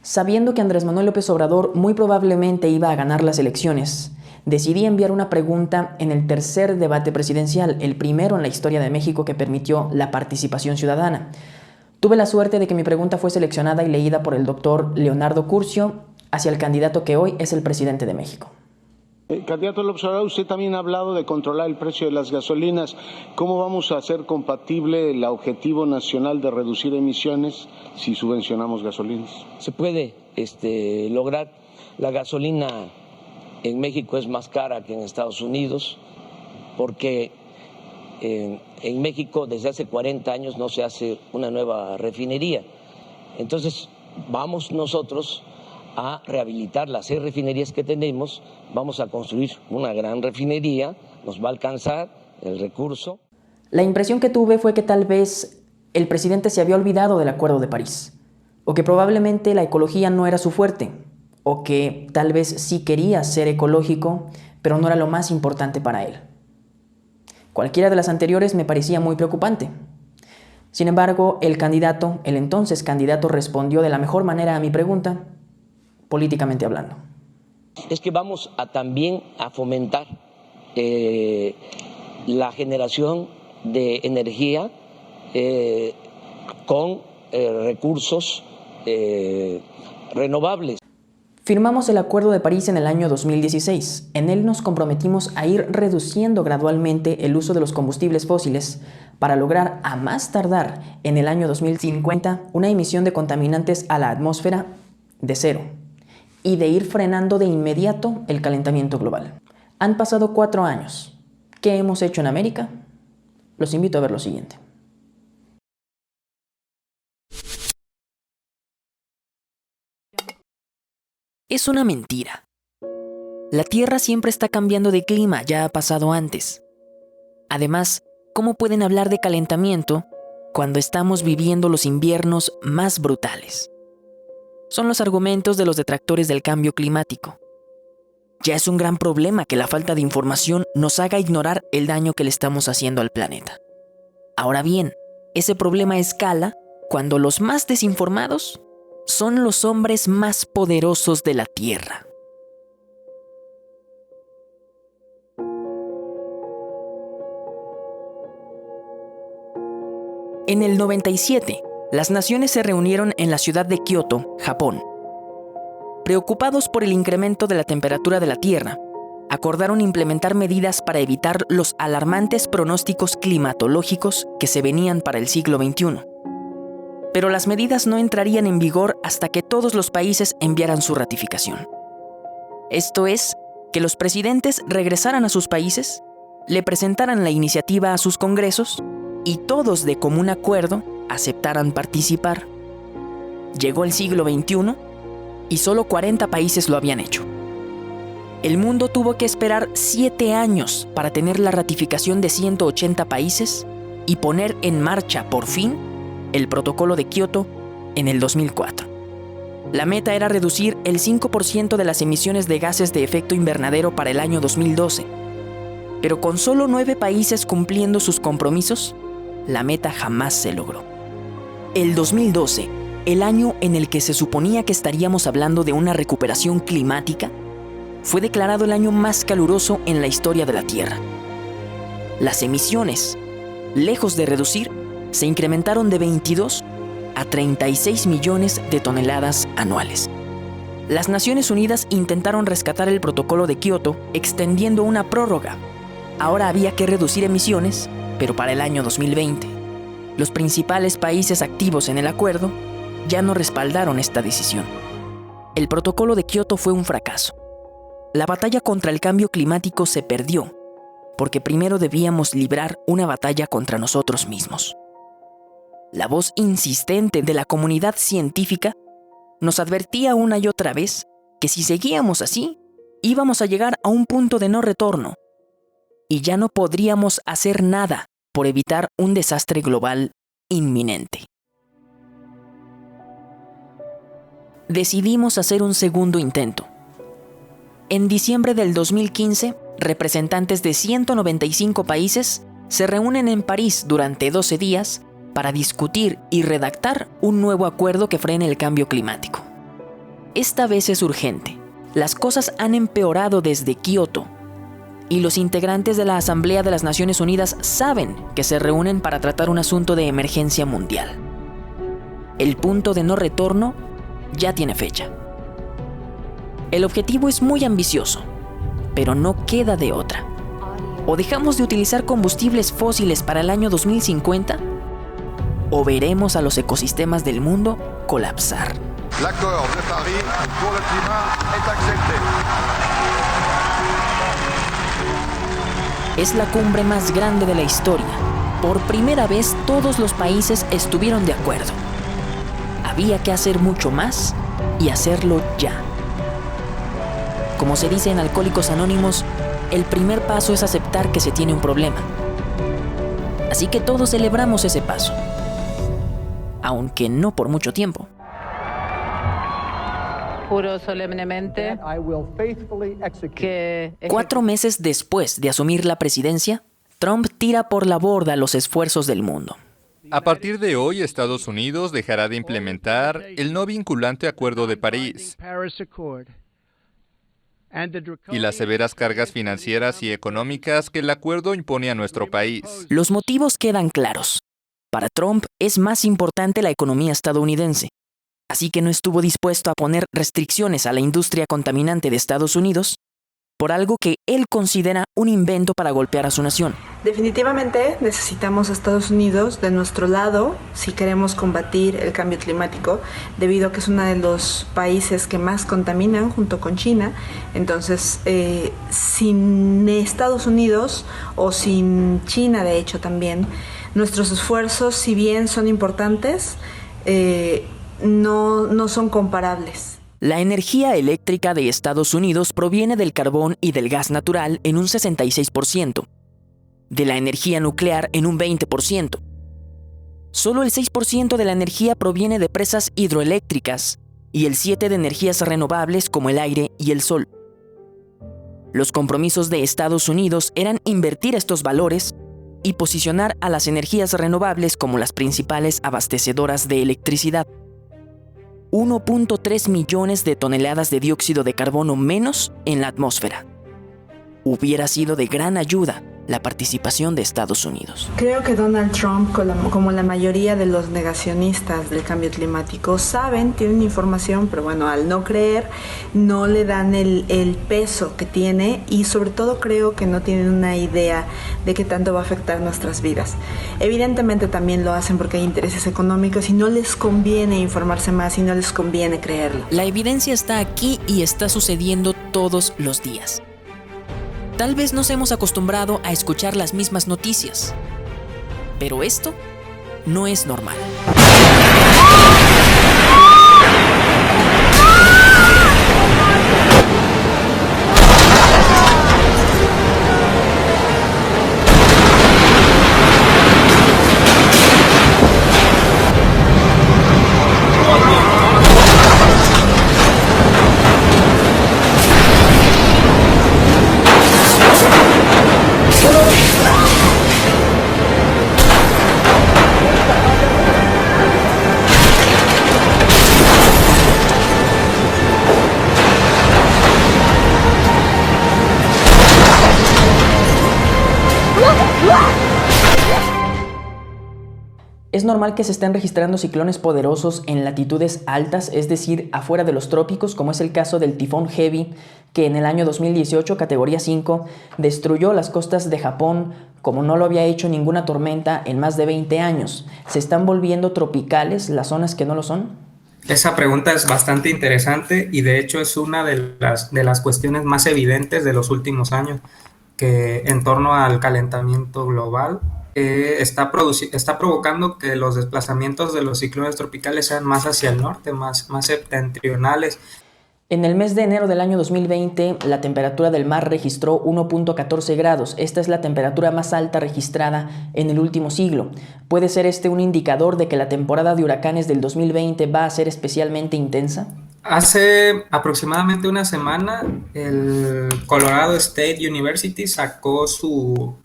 Sabiendo que Andrés Manuel López Obrador muy probablemente iba a ganar las elecciones, decidí enviar una pregunta en el tercer debate presidencial, el primero en la historia de México que permitió la participación ciudadana. Tuve la suerte de que mi pregunta fue seleccionada y leída por el doctor Leonardo Curcio hacia el candidato que hoy es el presidente de México. Candidato López Obrador, usted también ha hablado de controlar el precio de las gasolinas. ¿Cómo vamos a hacer compatible el objetivo nacional de reducir emisiones si subvencionamos gasolinas? Se puede lograr. La gasolina en México es más cara que en Estados Unidos porque en México desde hace 40 años no se hace una nueva refinería. Entonces vamos nosotros a rehabilitar las 6 refinerías que tenemos, vamos a construir una gran refinería, nos va a alcanzar el recurso. La impresión que tuve fue que tal vez el presidente se había olvidado del Acuerdo de París, o que probablemente la ecología no era su fuerte, o que tal vez sí quería ser ecológico, pero no era lo más importante para él. Cualquiera de las anteriores me parecía muy preocupante. Sin embargo, el entonces candidato, respondió de la mejor manera a mi pregunta, políticamente hablando. Es que vamos también a fomentar la generación de energía con recursos renovables. Firmamos el Acuerdo de París en el año 2016. En él nos comprometimos a ir reduciendo gradualmente el uso de los combustibles fósiles para lograr, a más tardar en el año 2050, una emisión de contaminantes a la atmósfera de 0 y de ir frenando de inmediato el calentamiento global. Han pasado 4 años. ¿Qué hemos hecho en América? Los invito a ver lo siguiente. Es una mentira. La Tierra siempre está cambiando de clima, ya ha pasado antes. Además, ¿cómo pueden hablar de calentamiento cuando estamos viviendo los inviernos más brutales? Son los argumentos de los detractores del cambio climático. Ya es un gran problema que la falta de información nos haga ignorar el daño que le estamos haciendo al planeta. Ahora bien, ese problema escala cuando los más desinformados son los hombres más poderosos de la Tierra. En el 97, las naciones se reunieron en la ciudad de Kioto, Japón. Preocupados por el incremento de la temperatura de la Tierra, acordaron implementar medidas para evitar los alarmantes pronósticos climatológicos que se venían para el siglo XXI. Pero las medidas no entrarían en vigor hasta que todos los países enviaran su ratificación. Esto es, que los presidentes regresaran a sus países, le presentaran la iniciativa a sus congresos y todos de común acuerdo aceptaran participar. Llegó el siglo XXI y solo 40 países lo habían hecho. El mundo tuvo que esperar 7 años para tener la ratificación de 180 países y poner en marcha, por fin, el Protocolo de Kioto en el 2004. La meta era reducir el 5% de las emisiones de gases de efecto invernadero para el año 2012. Pero con solo 9 países cumpliendo sus compromisos, la meta jamás se logró. El 2012, el año en el que se suponía que estaríamos hablando de una recuperación climática, fue declarado el año más caluroso en la historia de la Tierra. Las emisiones, lejos de reducir, se incrementaron de 22 a 36 millones de toneladas anuales. Las Naciones Unidas intentaron rescatar el Protocolo de Kioto extendiendo una prórroga. Ahora había que reducir emisiones, pero para el año 2020. Los principales países activos en el acuerdo ya no respaldaron esta decisión. El Protocolo de Kioto fue un fracaso. La batalla contra el cambio climático se perdió, porque primero debíamos librar una batalla contra nosotros mismos. La voz insistente de la comunidad científica nos advertía una y otra vez que si seguíamos así, íbamos a llegar a un punto de no retorno y ya no podríamos hacer nada por evitar un desastre global inminente. Decidimos hacer un segundo intento. En diciembre del 2015, representantes de 195 países se reúnen en París durante 12 días para discutir y redactar un nuevo acuerdo que frene el cambio climático. esta vez es urgente. Las cosas han empeorado desde Kioto y los integrantes de la Asamblea de las Naciones Unidas saben que se reúnen para tratar un asunto de emergencia mundial. El punto de no retorno ya tiene fecha. El objetivo es muy ambicioso, pero no queda de otra. O dejamos de utilizar combustibles fósiles para el año 2050, o veremos a los ecosistemas del mundo colapsar. L'accord de Paris pour le climat est accepté. Es la cumbre más grande de la historia. Por primera vez todos los países estuvieron de acuerdo. Había que hacer mucho más y hacerlo ya. Como se dice en Alcohólicos Anónimos, el primer paso es aceptar que se tiene un problema. Así que todos celebramos ese paso, aunque no por mucho tiempo. Juro solemnemente que 4 meses después de asumir la presidencia, Trump tira por la borda los esfuerzos del mundo. A partir de hoy, Estados Unidos dejará de implementar el no vinculante Acuerdo de París y las severas cargas financieras y económicas que el acuerdo impone a nuestro país. Los motivos quedan claros. Para Trump es más importante la economía estadounidense, así que no estuvo dispuesto a poner restricciones a la industria contaminante de Estados Unidos por algo que él considera un invento para golpear a su nación. Definitivamente necesitamos a Estados Unidos de nuestro lado si queremos combatir el cambio climático, debido a que es uno de los países que más contaminan junto con China. Entonces, sin Estados Unidos o sin China, de hecho también, nuestros esfuerzos, si bien son importantes, no son comparables. La energía eléctrica de Estados Unidos proviene del carbón y del gas natural en un 66%, de la energía nuclear en un 20%. Solo el 6% de la energía proviene de presas hidroeléctricas y el 7% de energías renovables como el aire y el sol. Los compromisos de Estados Unidos eran invertir estos valores y posicionar a las energías renovables como las principales abastecedoras de electricidad. 1.3 millones de toneladas de dióxido de carbono menos en la atmósfera. Hubiera sido de gran ayuda la participación de Estados Unidos. Creo que Donald Trump, como la mayoría de los negacionistas del cambio climático, tienen información, pero bueno, al no creer, no le dan el peso que tiene, y sobre todo creo que no tienen una idea de qué tanto va a afectar nuestras vidas. Evidentemente también lo hacen porque hay intereses económicos y no les conviene informarse más y no les conviene creerlo. La evidencia está aquí y está sucediendo todos los días. Tal vez nos hemos acostumbrado a escuchar las mismas noticias, pero esto no es normal. Es normal que se estén registrando ciclones poderosos en latitudes altas, es decir, afuera de los trópicos, como es el caso del tifón Heavy, que en el año 2018, categoría 5, destruyó las costas de Japón como no lo había hecho ninguna tormenta en más de 20 años. ¿Se están volviendo tropicales las zonas que no lo son? Esa pregunta es bastante interesante y de hecho es una de las cuestiones más evidentes de los últimos años, que en torno al calentamiento global está provocando que los desplazamientos de los ciclones tropicales sean más hacia el norte, más septentrionales. En el mes de enero del año 2020, la temperatura del mar registró 1.14 grados. Esta es la temperatura más alta registrada en el último siglo. ¿Puede ser este un indicador de que la temporada de huracanes del 2020 va a ser especialmente intensa? Hace aproximadamente una semana, el Colorado State University sacó su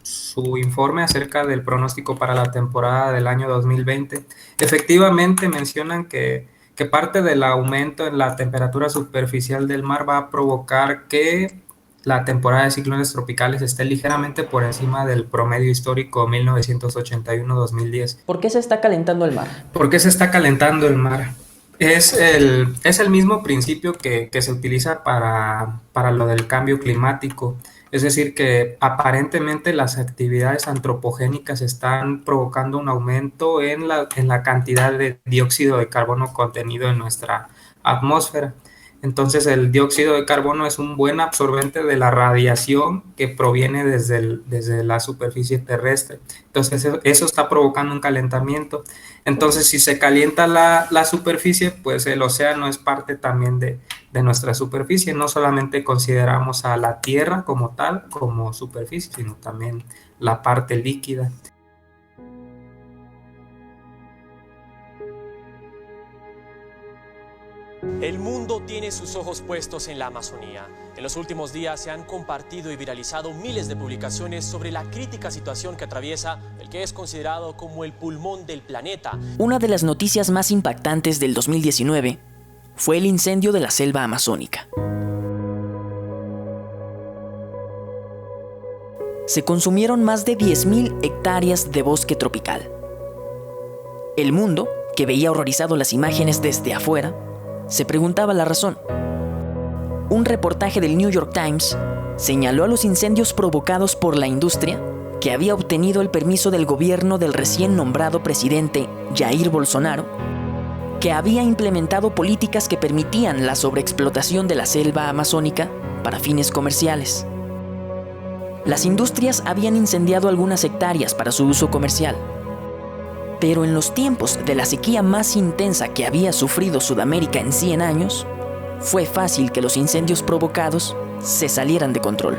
informe acerca del pronóstico para la temporada del año 2020. Efectivamente mencionan que que parte del aumento en la temperatura superficial del mar va a provocar que la temporada de ciclones tropicales esté ligeramente por encima del promedio histórico 1981-2010. ¿Por qué se está calentando el mar? ¿Por qué se está calentando el mar? Es el mismo principio que se utiliza para lo del cambio climático. Es decir, que aparentemente las actividades antropogénicas están provocando un aumento en la cantidad de dióxido de carbono contenido en nuestra atmósfera. Entonces el dióxido de carbono es un buen absorbente de la radiación que proviene desde la superficie terrestre. Entonces eso está provocando un calentamiento. Entonces si se calienta la superficie, pues el océano es parte también de nuestra superficie. No solamente consideramos a la Tierra como tal, como superficie, sino también la parte líquida. El mundo tiene sus ojos puestos en la Amazonía. En los últimos días se han compartido y viralizado miles de publicaciones sobre la crítica situación que atraviesa el que es considerado como el pulmón del planeta. Una de las noticias más impactantes del 2019 fue el incendio de la selva amazónica. Se consumieron más de 10.000 hectáreas de bosque tropical. El mundo, que veía horrorizado las imágenes desde afuera, se preguntaba la razón. Un reportaje del New York Times señaló a los incendios provocados por la industria que había obtenido el permiso del gobierno del recién nombrado presidente Jair Bolsonaro, que había implementado políticas que permitían la sobreexplotación de la selva amazónica para fines comerciales. Las industrias habían incendiado algunas hectáreas para su uso comercial. Pero en los tiempos de la sequía más intensa que había sufrido Sudamérica en 100 años, fue fácil que los incendios provocados se salieran de control.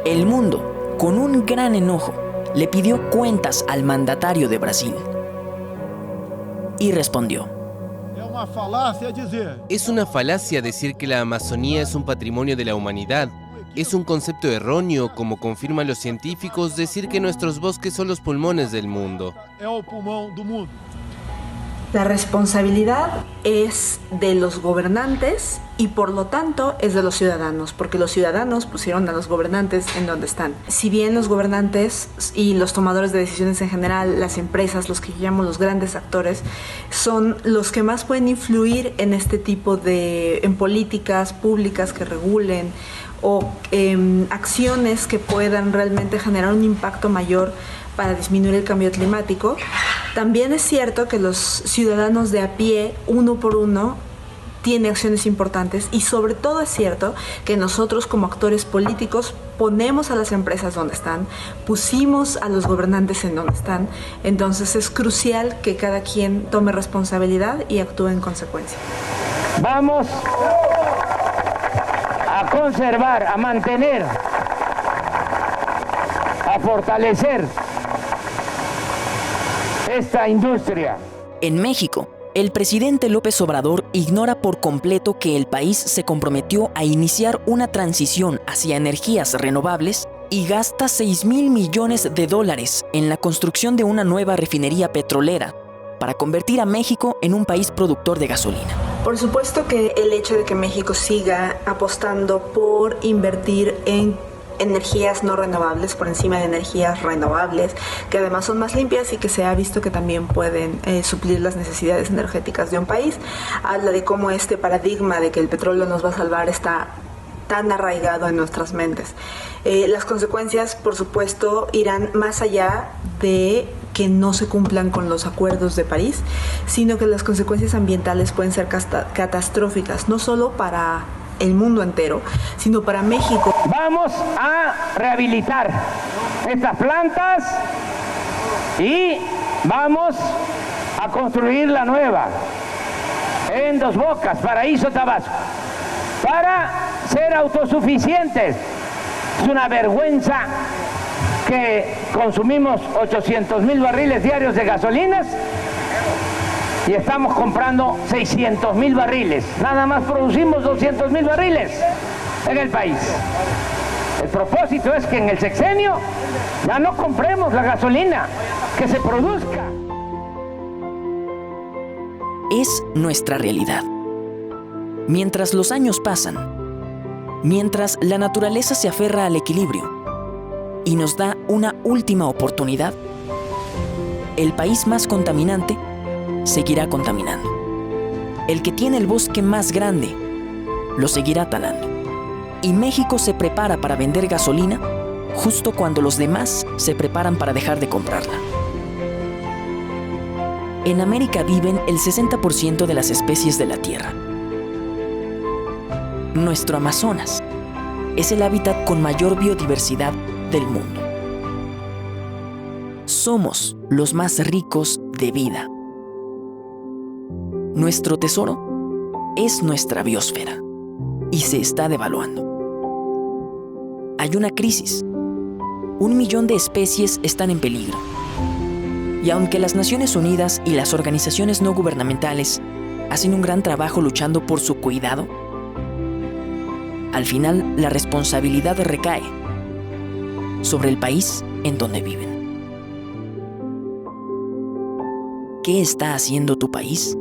El mundo, con un gran enojo, le pidió cuentas al mandatario de Brasil. Y respondió: es una falacia decir que la Amazonía es un patrimonio de la humanidad. Es un concepto erróneo, como confirman los científicos, decir que nuestros bosques son los pulmones del mundo. La responsabilidad es de los gobernantes y por lo tanto es de los ciudadanos, porque los ciudadanos pusieron a los gobernantes en donde están. Si bien los gobernantes y los tomadores de decisiones en general, las empresas, los que llamamos los grandes actores, son los que más pueden influir en este tipo en políticas públicas que regulen o acciones que puedan realmente generar un impacto mayor para disminuir el cambio climático. También es cierto que los ciudadanos de a pie, uno por uno, tienen acciones importantes y sobre todo es cierto que nosotros como actores políticos ponemos a las empresas donde están, pusimos a los gobernantes en donde están, entonces es crucial que cada quien tome responsabilidad y actúe en consecuencia. Vamos a conservar, a mantener, a fortalecer esta industria. En México, el presidente López Obrador ignora por completo que el país se comprometió a iniciar una transición hacia energías renovables y gasta $6,000 millones en la construcción de una nueva refinería petrolera para convertir a México en un país productor de gasolina. Por supuesto que el hecho de que México siga apostando por invertir en energías no renovables por encima de energías renovables, que además son más limpias y que se ha visto que también pueden suplir las necesidades energéticas de un país, habla de cómo este paradigma de que el petróleo nos va a salvar está tan arraigado en nuestras mentes. Las consecuencias, por supuesto, irán más allá de que no se cumplan con los acuerdos de París, sino que las consecuencias ambientales pueden ser catastróficas, no solo para el mundo entero, sino para México. Vamos a rehabilitar estas plantas y vamos a construir la nueva en Dos Bocas, Paraíso, Tabasco, para ser autosuficientes. Es una vergüenza que consumimos 800,000 barriles diarios de gasolinas y estamos comprando 600,000 barriles. Nada más producimos 200,000 barriles en el país. El propósito es que en el sexenio ya no compremos la gasolina, que se produzca. es nuestra realidad. Mientras los años pasan, mientras la naturaleza se aferra al equilibrio y nos da una última oportunidad, el país más contaminante seguirá contaminando. El que tiene el bosque más grande lo seguirá talando. Y México se prepara para vender gasolina justo cuando los demás se preparan para dejar de comprarla. En América viven el 60% de las especies de la Tierra. Nuestro Amazonas es el hábitat con mayor biodiversidad del mundo. Somos los más ricos de vida. Nuestro tesoro es nuestra biosfera y se está devaluando. Hay una crisis. 1 millón de especies están en peligro. Y aunque las Naciones Unidas y las organizaciones no gubernamentales hacen un gran trabajo luchando por su cuidado, al final la responsabilidad recae sobre el país en donde viven. ¿Qué está haciendo tu país